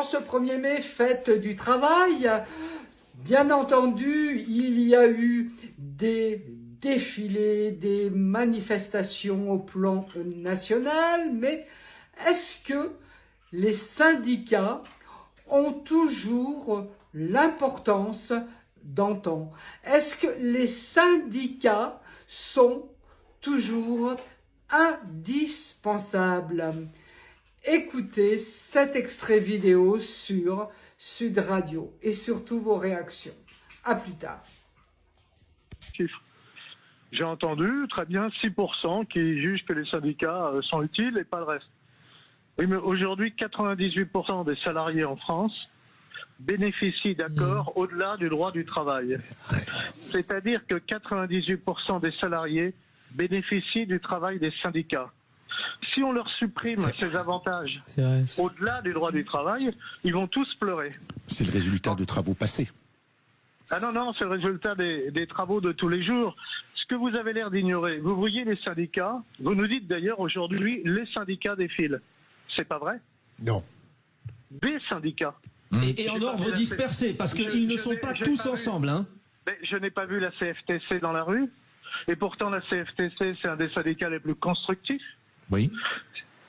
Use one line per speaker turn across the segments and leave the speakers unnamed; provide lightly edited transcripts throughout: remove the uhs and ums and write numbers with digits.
En ce 1er mai, fête du travail, bien entendu, il y a eu des défilés, des manifestations au plan national, mais est-ce que les syndicats ont toujours l'importance d'antan? Est-ce que les syndicats sont toujours indispensables? Écoutez cet extrait vidéo sur Sud Radio et surtout vos réactions. À plus tard.
J'ai entendu très bien 6% qui jugent que les syndicats sont utiles et pas le reste. Oui, mais aujourd'hui, 98% des salariés en France bénéficient d'accords au-delà du droit du travail. C'est-à-dire que 98% des salariés bénéficient du travail des syndicats. Si on leur supprime ces avantages au-delà du droit du travail, ils vont tous pleurer.
C'est le résultat de travaux passés.
Ah non, c'est le résultat des travaux de tous les jours. Ce que vous avez l'air d'ignorer, vous voyez les syndicats, vous nous dites d'ailleurs aujourd'hui, les syndicats défilent. C'est pas vrai?
Non.
Des syndicats.
Et en ordre dispersé, parce qu'ils ne sont pas tous ensemble. Hein.
Mais je n'ai pas vu la CFTC dans la rue, et pourtant la CFTC, c'est un des syndicats les plus constructifs.
Oui.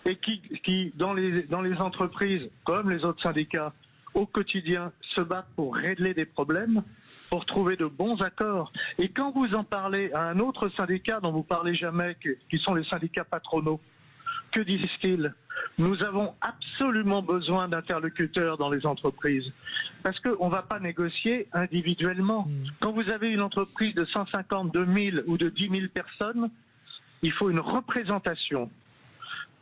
Et qui dans les entreprises, comme les autres syndicats, au quotidien, se battent pour régler des problèmes, pour trouver de bons accords. Et quand vous en parlez à un autre syndicat dont vous parlez jamais, qui sont les syndicats patronaux, que disent-ils? Nous avons absolument besoin d'interlocuteurs dans les entreprises. Parce qu'on ne va pas négocier individuellement. Quand vous avez une entreprise de 150, de 1000 ou de 10 000 personnes, il faut une représentation.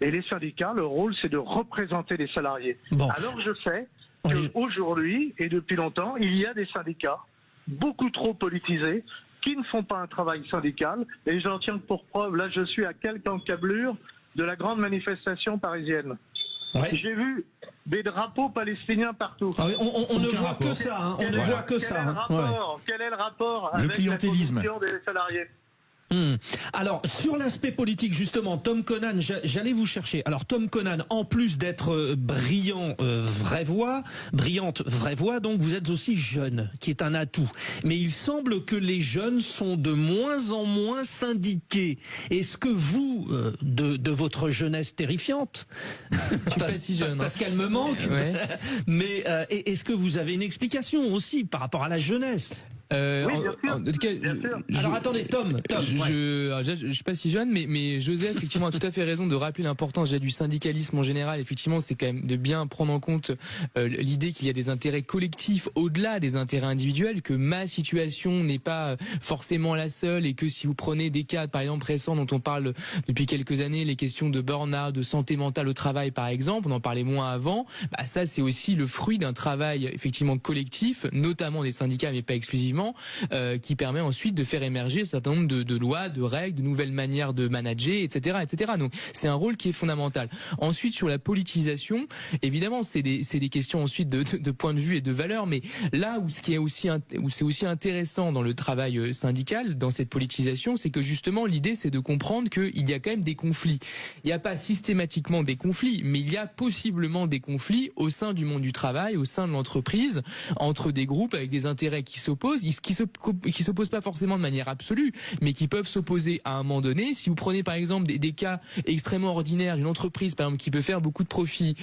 Et les syndicats, leur rôle, c'est de représenter les salariés. Bon. Alors je sais qu'aujourd'hui, et depuis longtemps, il y a des syndicats beaucoup trop politisés qui ne font pas un travail syndical. Et j'en tiens pour preuve, là je suis à quelques encablures de la grande manifestation parisienne. Ouais. J'ai vu des drapeaux palestiniens partout.
Ah oui, on ne voit que ça. Hein. On ne voit que ça.
Quel est le rapport
avec
la condition des salariés?
Alors, sur l'aspect politique, justement, Tom Conan, j'allais vous chercher. Alors, Tom Conan, en plus d'être brillante vraie voix, donc vous êtes aussi jeune, qui est un atout. Mais il semble que les jeunes sont de moins en moins syndiqués. Est-ce que vous, de votre jeunesse terrifiante, parce qu'elle me manque, mais est-ce que vous avez une explication aussi par rapport à la jeunesse?
Oui, bien sûr.
Alors attendez, Tom.
Je suis pas si jeune, mais Joseph effectivement a tout à fait raison de rappeler l'importance du syndicalisme en général. Effectivement, c'est quand même de bien prendre en compte l'idée qu'il y a des intérêts collectifs au-delà des intérêts individuels, que ma situation n'est pas forcément la seule, et que si vous prenez des cas, par exemple récents dont on parle depuis quelques années, les questions de burn-out, de santé mentale au travail par exemple, on en parlait moins avant, bah ça c'est aussi le fruit d'un travail effectivement collectif, notamment des syndicats mais pas exclusivement, qui permet ensuite de faire émerger un certain nombre de lois, de règles, de nouvelles manières de manager, etc., etc. Donc c'est un rôle qui est fondamental. Ensuite, sur la politisation, évidemment, c'est des questions ensuite de point de vue et de valeur. Mais là où c'est aussi intéressant dans le travail syndical, dans cette politisation, c'est que justement l'idée c'est de comprendre qu'il y a quand même des conflits. Il n'y a pas systématiquement des conflits, mais il y a possiblement des conflits au sein du monde du travail, au sein de l'entreprise, entre des groupes avec des intérêts qui s'opposent, qui s'opposent pas forcément de manière absolue, mais qui peuvent s'opposer à un moment donné. Si vous prenez par exemple des cas extrêmement ordinaires d'une entreprise, par exemple, qui peut faire beaucoup de profits,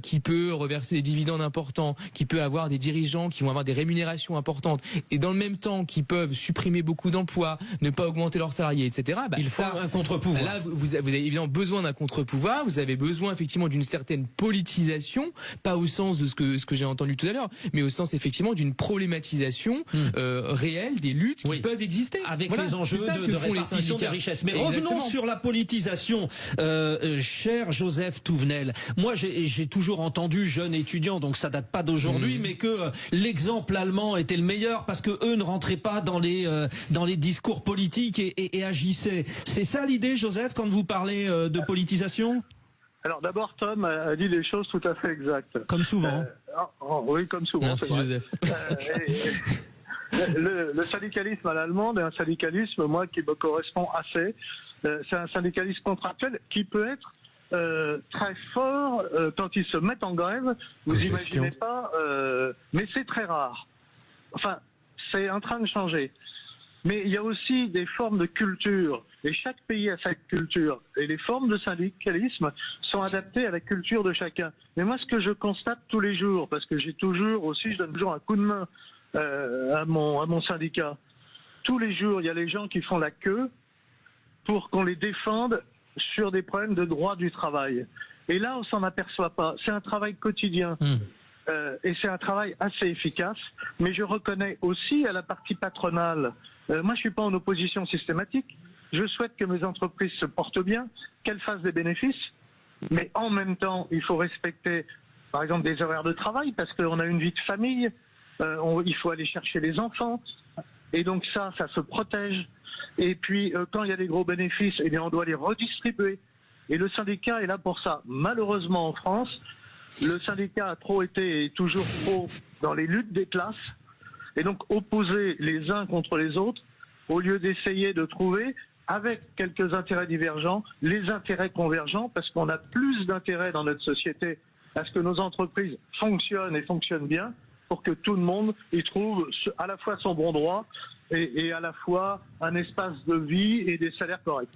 qui peut reverser des dividendes importants, qui peut avoir des dirigeants qui vont avoir des rémunérations importantes, et dans le même temps qui peuvent supprimer beaucoup d'emplois, ne pas augmenter leurs salariés, etc. Bah,
il faut un contre-pouvoir.
Là, vous avez évidemment besoin d'un contre-pouvoir. Vous avez besoin effectivement d'une certaine politisation, pas au sens de ce que j'ai entendu tout à l'heure, mais au sens effectivement d'une problématisation réelle des luttes qui peuvent exister.
Avec les enjeux de répartition des richesses. Mais revenons sur la politisation, cher Joseph Touvenel. Moi, j'ai toujours entendu, jeune étudiant, donc ça date pas d'aujourd'hui, mais que l'exemple allemand était le meilleur parce que eux ne rentraient pas dans les discours politiques et agissaient. C'est ça l'idée, Joseph, quand vous parlez de politisation?
Alors d'abord, Tom a dit des choses tout à fait exactes.
Comme souvent.
Oui, comme souvent.
Merci, Joseph.
Le syndicalisme à l'allemande est un syndicalisme, moi, qui me correspond assez. C'est un syndicalisme contractuel qui peut être très fort quand ils se mettent en grève. Vous imaginez pas, mais c'est très rare. Enfin, c'est en train de changer. Mais il y a aussi des formes de culture, et chaque pays a sa culture. Et les formes de syndicalisme sont adaptées à la culture de chacun. Mais moi, ce que je constate tous les jours, parce que je donne toujours un coup de main à mon syndicat. Tous les jours, il y a les gens qui font la queue pour qu'on les défende sur des problèmes de droit du travail. Et là, on s'en aperçoit pas. C'est un travail quotidien. Et c'est un travail assez efficace, mais je reconnais aussi à la partie patronale, moi je suis pas en opposition systématique, je souhaite que mes entreprises se portent bien, qu'elles fassent des bénéfices, mais en même temps il faut respecter par exemple des horaires de travail, parce qu'on a une vie de famille, il faut aller chercher les enfants, et donc ça se protège, et puis quand il y a des gros bénéfices, eh bien on doit les redistribuer, et le syndicat est là pour ça. Malheureusement en France, le syndicat a trop été et toujours trop dans les luttes des classes, et donc opposer les uns contre les autres, au lieu d'essayer de trouver, avec quelques intérêts divergents, les intérêts convergents, parce qu'on a plus d'intérêt dans notre société à ce que nos entreprises fonctionnent et fonctionnent bien, pour que tout le monde y trouve à la fois son bon droit et à la fois un espace de vie et des salaires corrects.